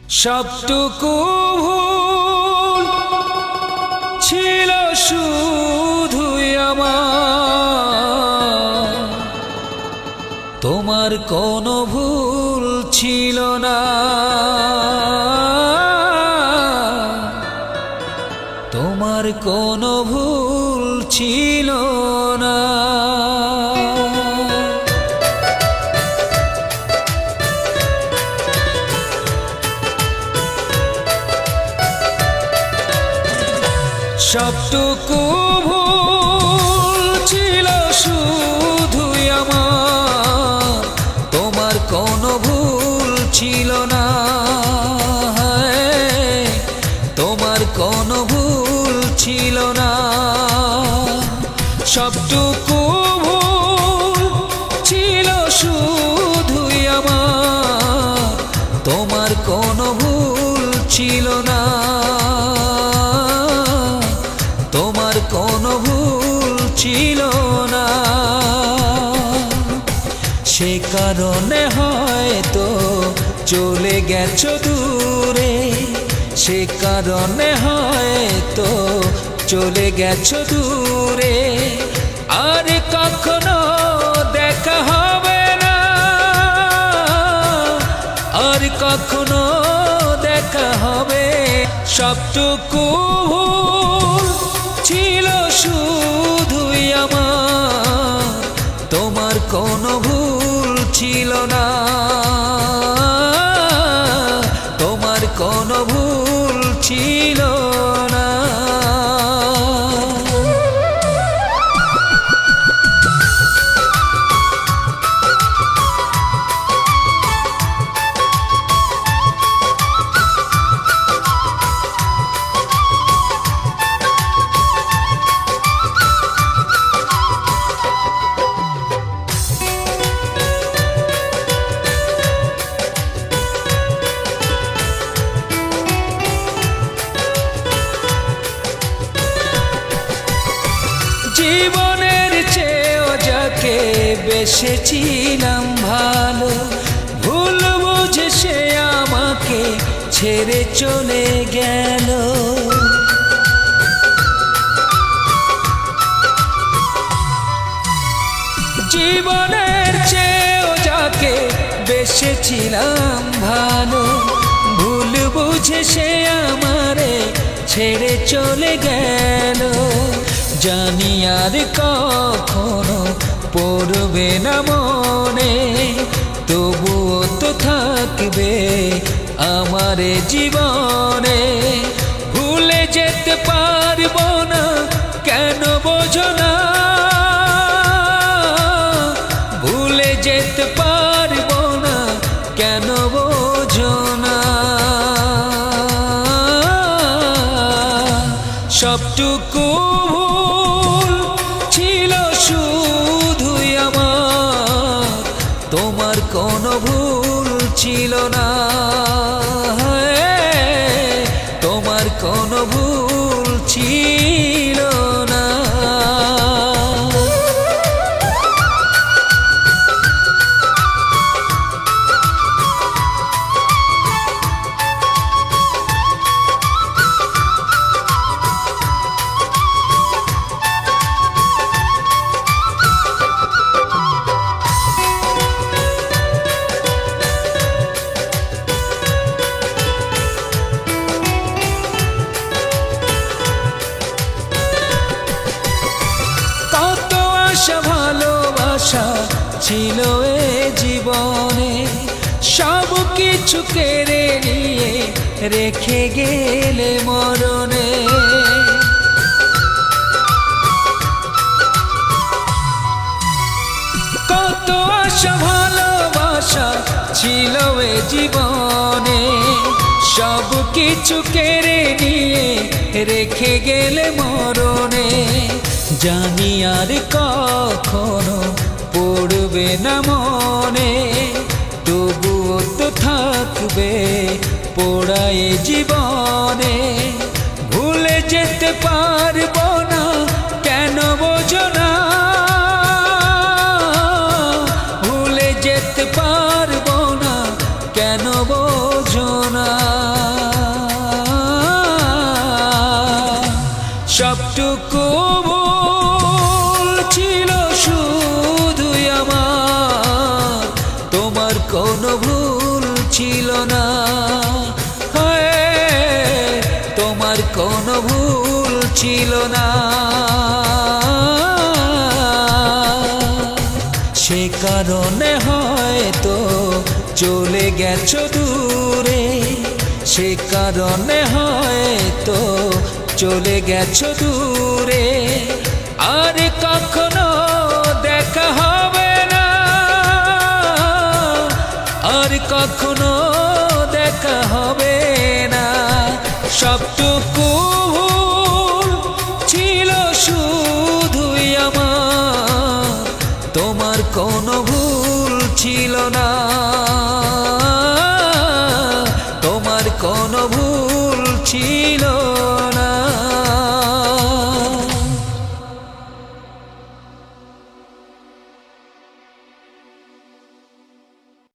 সবটুকু ভুল ছিল শুধুই আমার, তোমার কোনো ভুল ছিল না। তোমার কোনো ভুল ছিল না। সবটুকু ভুল ছিল শুধুই আমার, তোমার কোনো ভুল ছিল না। তোমার কোনো ভুল ছিল না। সবটুকু ভুল ছিল শুধুই আমার, তোমার কোনো ভুল ছিল না। তোমার কোনো ভুল ছিল না। সে কারণে হয়তো চলে গেছো দূরে, সে কারণে হয়তো চলে গেছো দূরে। আর কখনো দেখা হবে না, আর কখনো দেখা হবে। সবটুকু ভুল ছিল শুধুই আমার, তোমার কোনো ভুল ছিল না। তোমার কোনো ভুল ছিল না। জীবনের চেয়েও যাকে বেসেছিলাম ভালো, ভুল বুঝে সে আমাকে ছেড়ে চলে গেল। জীবনের চেয়েও যাকে বেসেছিলাম ভালো, ভুল বুঝে সে আমারে ছেড়ে চলে গেল। জানি আর কখনো পড়বে না মনে, তবুও তো থাকবে আমার জীবনে। ভুলে যেতে পারবো না, কেন বোঝো না? ভুলে যেতে পারবো না, কেন বোঝো না? সবটুকু ভুল ছিল শুধুই আমার, তোমার কোনো ভুল ছিল না। তোমার কোনো ভুল ছিল না। ভালোবাসা ছিল এ জীবনে, সব কিছু কেড়ে নিয়ে রেখে গেলে মরণে। কত আশা ভালোবাসা ছিল এ জীবনে, সব কিছু কেড়ে নিয়ে রেখে গেলে মরণে। জানি আর কখনো পড়বে না মনে, তবুও তো থাকবে পোড়ায় জীবনে। ভুলে যেতে পারবো না, কেন বোঝো না? ভুলে যেতে পারবো না, কেন বোঝো না? হায়, তোমার কোনো ভুল ছিল না। সে কারণে হয়তো চলে গেছো দূরে, সে কারণে হয়তো চলে গেছো দূরে। আর কখনো দেখা হবে না, আর কখনো দেখা হবে না। সবটুকু ভুল ছিল শুধুই আমার, তোমার কোনো ভুল ছিল না, তোমার কোনো ভুল ছিল